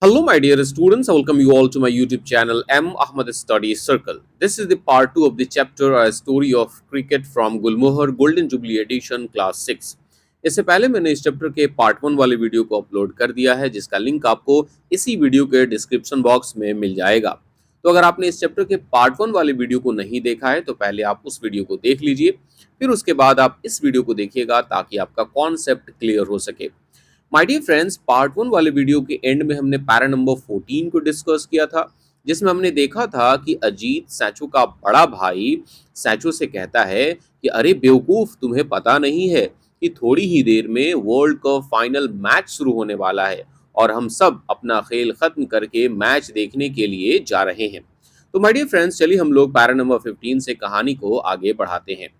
Hello, my dear students. I welcome you all to my YouTube channel M Ahmad Study Circle. This is the part 2 of the chapter A Story of Cricket from Gulmohar Golden Jubilee Edition Class 6. इससे पहले मैंने इस chapter के part 1 वाले video को upload कर दिया है, जिसका लिंक आपको इसी वीडियो के डिस्क्रिप्शन बॉक्स में मिल जाएगा। तो अगर आपने इस चैप्टर के पार्ट 1 वाले वीडियो को नहीं देखा है तो पहले आप उस वीडियो को देख लीजिए, फिर उसके बाद आप इस वीडियो को देखिएगा ताकि आपका कॉन्सेप्ट क्लियर हो सके। माय डियर फ्रेंड्स, पार्ट 1 वाले वीडियो के एंड में हमने पैरा नंबर 14 को डिस्कस किया था, जिसमें हमने देखा था कि अजीत सैचो का बड़ा भाई सैचो से कहता है कि अरे बेवकूफ, तुम्हें पता नहीं है कि थोड़ी ही देर में वर्ल्ड कप फाइनल मैच शुरू होने वाला है और हम सब अपना खेल खत्म करके मैच देखने के लिए जा रहे हैं। तो माय डियर फ्रेंड्स, चलिए हम लोग पैरा नंबर 15 से कहानी को आगे बढ़ाते हैं।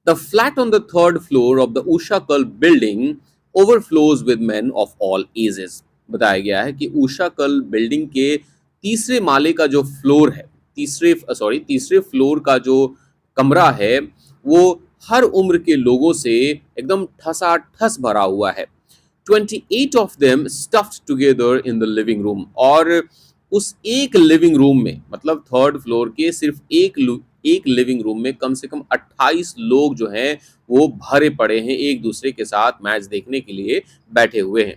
The flat on the third floor of the Usha Kal building overflows with men of all ages. बताया गया है कि उषा कल बिल्डिंग के तीसरे माले का जो फ्लोर है, तीसरे फ्लोर का जो कमरा है, वो हर उम्र के लोगों से एकदम ठसाठस भरा हुआ है। 28 of them stuffed together in the living room. और उस एक लिविंग रूम में, मतलब थर्ड फ्लोर के सिर्फ एक लिविंग रूम में कम से कम 28 लोग जो हैं वो भरे पड़े हैं, एक दूसरे के साथ मैच देखने के लिए बैठे हुए हैं।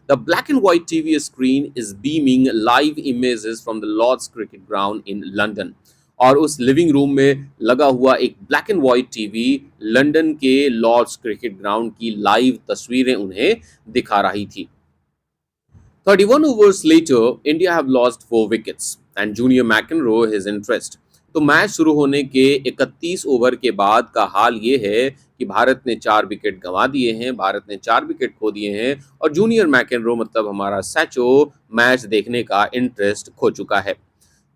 The black and white TV screen is beaming live images from the Lord's cricket ground in London. और उस लिविंग रूम में लगा हुआ एक black and white TV London के लॉर्ड्स क्रिकेट ग्राउंड की लाइव तस्वीरें उन्हें दिखा रही थी। 31 overs later, India have lost 4 wickets and Junior McEnroe his interest. तो मैच शुरू होने के 31 ओवर के बाद का हाल ये है कि भारत ने 4 विकेट गंवा दिए हैं, भारत ने 4 विकेट खो दिए हैं और जूनियर मैकेनरो मतलब हमारा सैचो मैच देखने का इंटरेस्ट खो चुका है।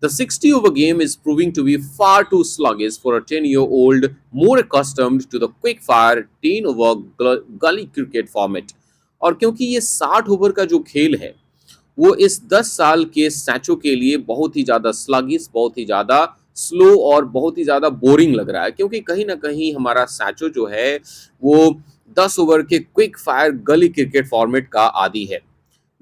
The 60 over game is proving to be far too sluggish for a 10-year-old more accustomed to the quick fire 10 over gully cricket format. और क्योंकि ये 60 ओवर का जो खेल है वो इस 10 साल के सैचो के लिए बहुत ही ज़्यादा स्लगिश, बहुत ही ज़्यादा स्लो और बहुत ही ज़्यादा बोरिंग लग रहा है, क्योंकि कहीं ना कहीं हमारा सैचो जो है वो 10 ओवर के क्विक फायर गली क्रिकेट फॉर्मेट का आदी है।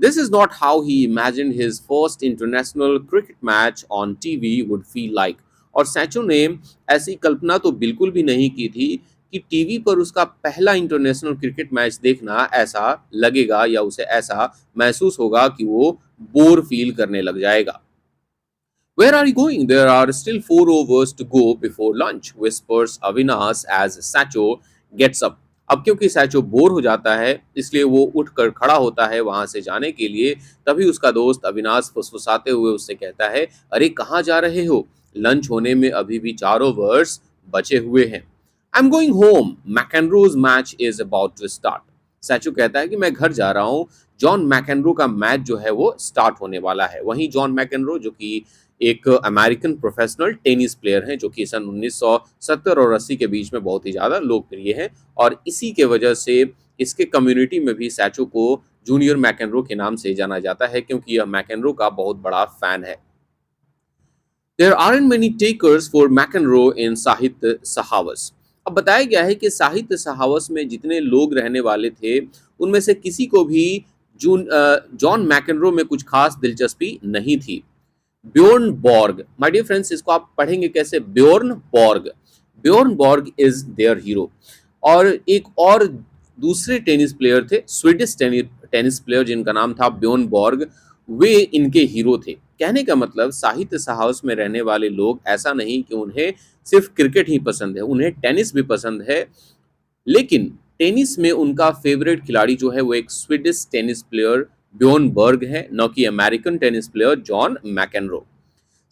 This is not how he imagined his first international cricket match on TV would feel like. और सैचो ने ऐसी कल्पना तो बिल्कुल भी नहीं की थी कि टीवी पर उसका पहला इंटरनेशनल क्रिकेट मैच देखना ऐसा लगेगा या उसे ऐसा महसूस होगा कि वो बोर फील करने लग जाएगा। Where are you going? There are still 4 overs to go before lunch, whispers Avinash as Sacho gets up. अब क्योंकि सैचो बोर हो जाता है इसलिए वो उठकर खड़ा होता है वहां से जाने के लिए। तभी उसका दोस्त अविनाश फुसफुसाते हुए उससे कहता है, अरे कहाँ जा रहे हो? लंच होने में अभी भी 4 ओवर्स बचे हुए हैं। I am going home, McEnroe's match is about to start. सैचो कहता है कि मैं घर जा रहा हूँ, जॉन मैकेनरो का मैच जो है वो स्टार्ट होने वाला है। वहीं जॉन मैकेनरो जो कि एक अमेरिकन प्रोफेशनल टेनिस प्लेयर हैं, जो कि सन 1970 और 80 के बीच में बहुत ही ज़्यादा लोकप्रिय हैं और इसी के वजह से इसके कम्युनिटी में भी सैचो को जूनियर मैकेनरो के नाम से जाना जाता है, क्योंकि यह मैकेनरो का बहुत बड़ा फैन है। There aren't many takers for McEnroe in साहित्य सहावस। अब बताया गया है कि साहित्य सहावस में जितने लोग रहने वाले थे उनमें से किसी को भी जॉन मैकेनरो में कुछ खास दिलचस्पी नहीं थी। Bjorn Borg, my dear friends, इसको आप पढ़ेंगे कैसे? Bjorn Borg. Bjorn Borg is their hero. और एक और दूसरे टेनिस प्लेयर थे, स्वीडिश टेनिस प्लेयर जिनका नाम था ब्योर्न बॉर्ग, वे इनके हीरो थे। कहने का मतलब साहित्य हाउस में रहने वाले लोग ऐसा नहीं कि उन्हें सिर्फ क्रिकेट ही पसंद है, उन्हें टेनिस भी पसंद है, लेकिन टेनिस में उनका फेवरेट खिलाड़ी जो है वो एक Swedish tennis player Bjorn Borg है, न कि American tennis player John McEnroe.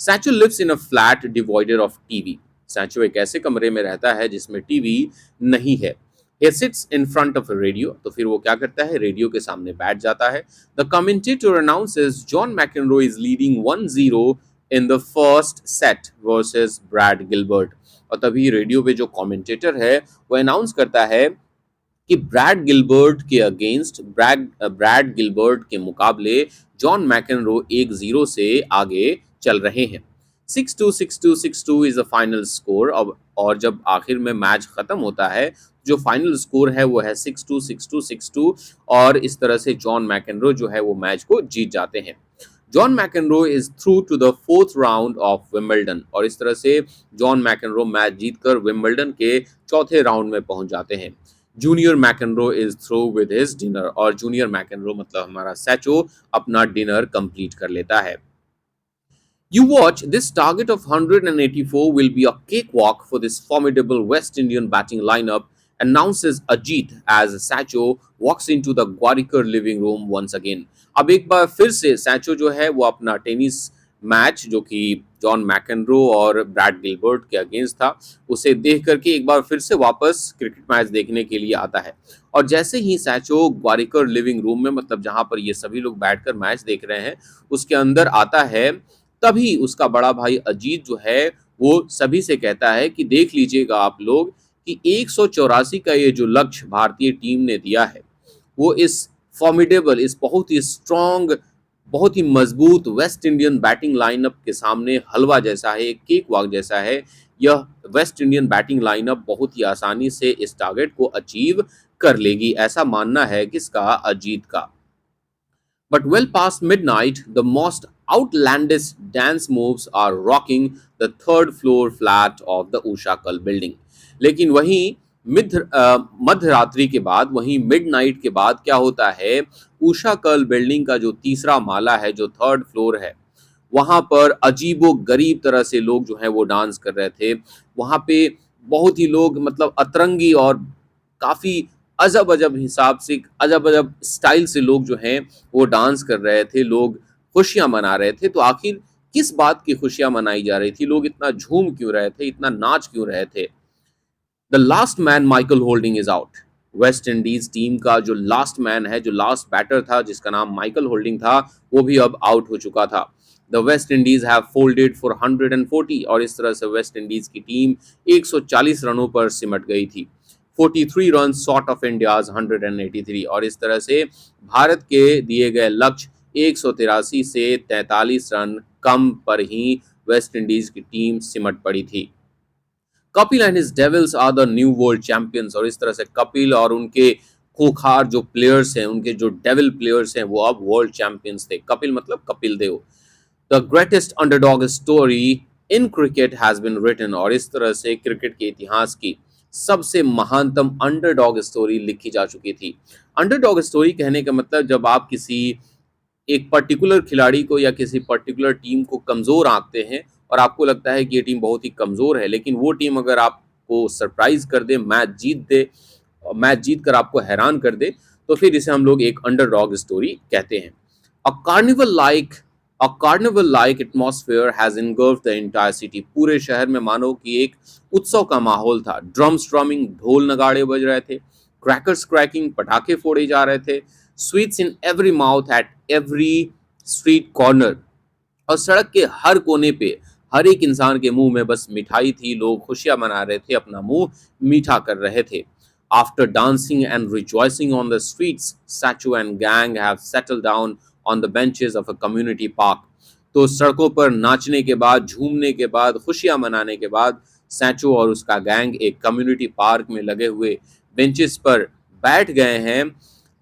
सैचो lives in a flat divided of TV. सैचो एक ऐसे कमरे में रहता है जिसमें टीवी नहीं है। He sits in front of a radio, तो फिर वो क्या करता है? रेडियो के सामने बैठ जाता है। The commentator announces John McEnroe is leading 1-0 in the first set versus Brad Gilbert। और तभी रेडियो पे जो कमेंटेटर है वो अनाउंस करता है कि ब्रैड गिलबर्ट के अगेंस्ट ब्रैड गिलबर्ट के मुकाबले जॉन मैकेनरो 1-0 से आगे चल रहे हैं। 6-2 6-2 6-2 इज द फाइनल स्कोर। अब और जब आखिर में मैच खत्म होता है जो फाइनल स्कोर है वो है 6-2, 6-2, 6-2 और इस तरह से जॉन मैकेनरो जो है वो मैच को जीत जाते हैं। John McEnroe is through to the fourth round of Wimbledon और इस तरह से जॉन मैकेनरो मैच जीतकर विंबलडन के चौथे राउंड में पहुंच जाते हैं। Junior McEnroe is through with his dinner और जूनियर मैकेनरो मतलब हमारा सैचो अपना डिनर कंप्लीट कर लेता है। You watch, this target of 184 will be a cakewalk for this formidable West Indian batting lineup, announces Ajit as Sacho walks into the Gwarikar living room once again. अब एक बार फिर से सैचो जो है वो अपना टेनिस मैच जो कि जॉन मैकेनरो और ब्रैड गिलबर्ट के अगेंस्ट था उसे देख करके एक बार फिर से वापस क्रिकेट मैच देखने के लिए आता है। और जैसे ही सैचो ग्वारिकर लिविंग रूम में मतलब जहां पर ये सभी लोग बैठकर मैच देख रहे हैं उसके अंदर आता है, तभी उसका बड़ा भाई अजीत जो है वो सभी से कहता है कि देख लीजिएगा आप लोग कि 184 का ये जो लक्ष्य भारतीय टीम ने दिया है वो इस फॉर्मिडेबल, इस बहुत ही स्ट्रॉन्ग, बहुत ही मजबूत वेस्ट इंडियन बैटिंग लाइनअप के सामने हलवा जैसा है, एक केक वॉक जैसा है। यह वेस्ट इंडियन बैटिंग लाइनअप बहुत ही आसानी से इस टारगेट को अचीव कर लेगी, ऐसा मानना है किसका, अजीत का। But well past midnight, the most outlandish dance moves are rocking the third floor flat of the Usha Kal building. लेकिन वहीं मध्य रात्रि के बाद, वहीं मिडनाइट के बाद क्या होता है, उषा कल बिल्डिंग का जो तीसरा माला है, जो थर्ड फ्लोर है, वहां पर अजीबो गरीब तरह से लोग जो है वो डांस कर रहे थे। वहां पे बहुत ही लोग मतलब अतरंगी और काफी अजब अजब हिसाब से, अजब अजब स्टाइल से लोग जो हैं वो डांस कर रहे थे, लोग खुशियां मना रहे थे। तो आखिर किस बात की खुशियां मनाई जा रही थी, लोग इतना झूम क्यों रहे थे, इतना नाच क्यों रहे थे? The last man Michael holding is out. West Indies team का जो लास्ट मैन है, जो लास्ट बैटर था जिसका नाम माइकल होल्डिंग था, वो भी अब आउट हो चुका था। The West Indies have folded for 140 और इस तरह से वेस्ट इंडीज की टीम 140 रनों पर सिमट गई थी। 43 रन शॉर्ट ऑफ इंडियाज 183 और इस तरह से भारत के दिए गए लक्ष्य 183 से 43 रन कम पर ही वेस्ट इंडीज की टीम सिमट पड़ी थी। Kapil and his devils are the new world champions और इस तरह से कपिल और उनके खूंखार जो प्लेयर्स हैं, उनके जो डेविल प्लेयर्स हैं, वो अब वर्ल्ड चैंपियंस थे। कपिल मतलब Kapil Dev. The greatest underdog story in cricket has been written और इस तरह से क्रिकेट के इतिहास की सबसे महानतम अंडरडॉग स्टोरी लिखी जा चुकी थी। अंडरडॉग स्टोरी कहने का मतलब जब आप किसी एक पर्टिकुलर खिलाड़ी को या किसी पर्टिकुलर टीम को कमजोर आंकते हैं और आपको लगता है कि ये टीम बहुत ही कमजोर है, लेकिन वो टीम अगर आपको सरप्राइज कर दे, मैच जीत कर आपको हैरान कर दे, तो फिर इसे हम लोग एक अंडरडॉग स्टोरी कहते हैं। A carnival like a carnival like atmosphere has engulfed the entire city. पूरे शहर में मानो कि एक उत्सव का माहौल था। ड्रम स्ट्रमिंग, ढोल नगाड़े बज रहे थे, क्रैकर्स क्रैकिंग, पटाखे फोड़े जा रहे थे, sweets in every mouth at every street corner और सड़क के हर कोने पे हर एक इंसान के मुंह में बस मिठाई थी। लोग खुशियां मना रहे थे, अपना मुंह मीठा कर रहे थे। After dancing and rejoicing on the streets, Sachu and gang have settled down on the benches of a community park. तो सड़कों पर नाचने के बाद, झूमने के बाद, खुशियां मनाने के बाद सैचो और उसका गैंग एक कम्युनिटी पार्क में लगे हुए बेंचेस पर बैठ गए हैं।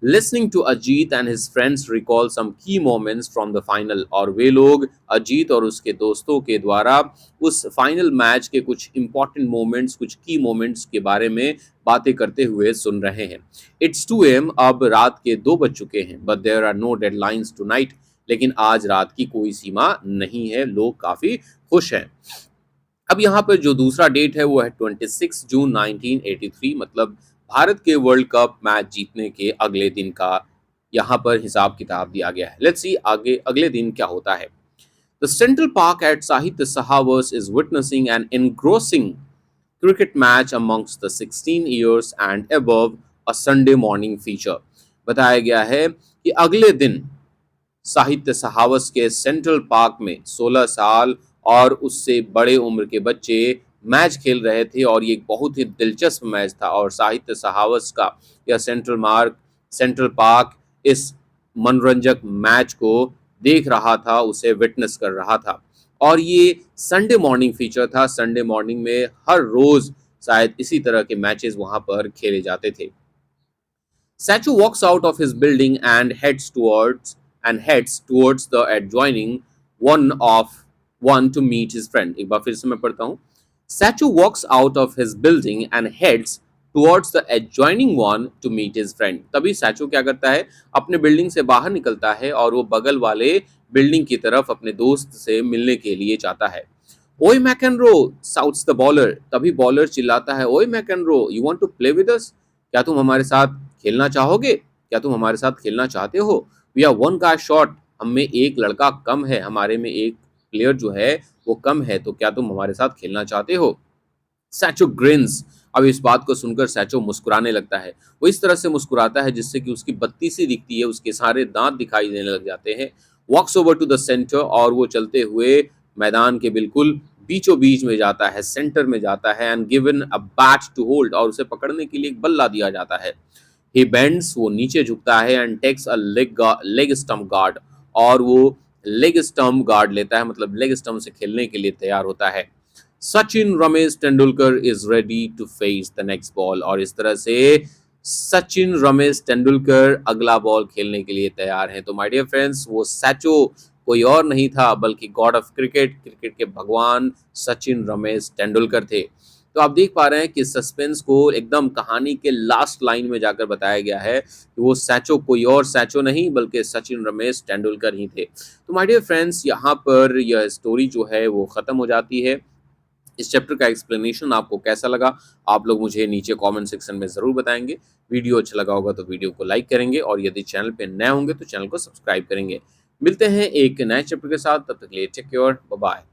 Listening to Ajit and his friends recall some key moments from the final और वे लोग अजीत और उसके दोस्तों के द्वारा उस फाइनल मैच के कुछ इंपॉर्टेंट मोमेंट्स, कुछ की मोमेंट्स के बारे में बातें करते हुए सुन रहे हैं। इट्स 2 AM, अब रात के 2 बज चुके हैं। But there are no deadlines tonight, लेकिन आज रात की कोई सीमा नहीं है, लोग काफी खुश हैं। अब यहाँ पर जो दूसरा डेट है वो है 26 जून 1983, मतलब भारत के वर्ल्ड कप मैच जीतने के अगले दिन का यहाँ पर हिसाब किताब दिया गया है। लेट्स सी आगे अगले दिन क्या होता है। The central park at Sahitya सहावर्स is witnessing an engrossing cricket match amongst the 16 years and above, a Sunday morning feature। बताया गया है कि अगले दिन साहित्य सहावस के सेंट्रल पार्क में 16 साल और उससे बड़े उम्र के बच्चे मैच खेल रहे थे और ये एक बहुत ही दिलचस्प मैच था और साहित्य सहावस का यह सेंट्रल पार्क इस मनोरंजक मैच को देख रहा था, उसे विटनेस कर रहा था। और ये संडे मॉर्निंग फीचर था। संडे मॉर्निंग में हर रोज शायद इसी तरह के मैचेस वहां पर खेले जाते थे। Sacho walks out of his building and heads towards the adjoining one to meet his friend. एक बार फिर से मैं पढ़ता हूँ। Sacho walks out of his building and heads towards the adjoining one to meet his friend. तभी सैचो क्या करता है, अपने बिल्डिंग से बाहर निकलता है और वो बगल वाले बिल्डिंग की तरफ अपने दोस्त से मिलने के लिए जाता है। ओए मैकेनरो साउट्स द बॉलर, तभी बॉलर चिल्लाता है, ओए McEnroe you want to play with us, क्या तुम हमारे साथ खेलना चाहोगे, क्या तुम हमारे साथ खेलना चाहते हो? We are one guy short, हम में एक लड़का कम है, हमारे में एक प्लेयर जो है वो कम है, तो क्या तुम हमारे साथ खेलना चाहते हो? सैचो ग्रिन्स, अब इस बात को सुनकर सैचो मुस्कुराने लगता है। वो इस तरह से मुस्कुराता है जिससे कि उसकी बत्ती सी दिखती है, उसके सारे दांत दिखाई देने लग जाते हैं। वॉक्स ओवर टू द सेंटर, और वो चलते हुए मैदान के बिल्कुल बीचों बीच में जाता है, सेंटर में जाता है। And given a bat to hold, और उसे पकड़ने के लिए एक बल्ला दिया जाता है। ही बेंड्स, वो नीचे झुकता है। And takes a leg stump guard, और वो लेग स्टम्प गार्ड लेता है, मतलब लेग स्टम्प से खेलने के लिए तैयार होता है। Sachin Ramesh Tendulkar is ready to face the next ball, और इस तरह से सचिन रमेश तेंदुलकर अगला बॉल खेलने के लिए तैयार हैं। तो माय डियर फ्रेंड्स, वो सैचो कोई और नहीं था बल्कि गॉड ऑफ क्रिकेट, क्रिकेट के भगवान सचिन रमेश तेंदुलकर थे। तो आप देख पा रहे हैं कि सस्पेंस को एकदम कहानी के लास्ट लाइन में जाकर बताया गया है कि वो सैचो कोई और सैचो नहीं बल्कि सचिन रमेश तेंदुलकर ही थे। तो माय डियर फ्रेंड्स, यहाँ पर यह स्टोरी जो है वो खत्म हो जाती है। इस चैप्टर का एक्सप्लेनेशन आपको कैसा लगा, आप लोग मुझे नीचे कमेंट सेक्शन में ज़रूर बताएंगे। वीडियो अच्छा लगा होगा तो वीडियो को लाइक करेंगे, और यदि चैनल पे नए होंगे तो चैनल को सब्सक्राइब करेंगे। मिलते हैं एक नए चैप्टर के साथ, तब तक के लिए टेक केयर, बाय बाय।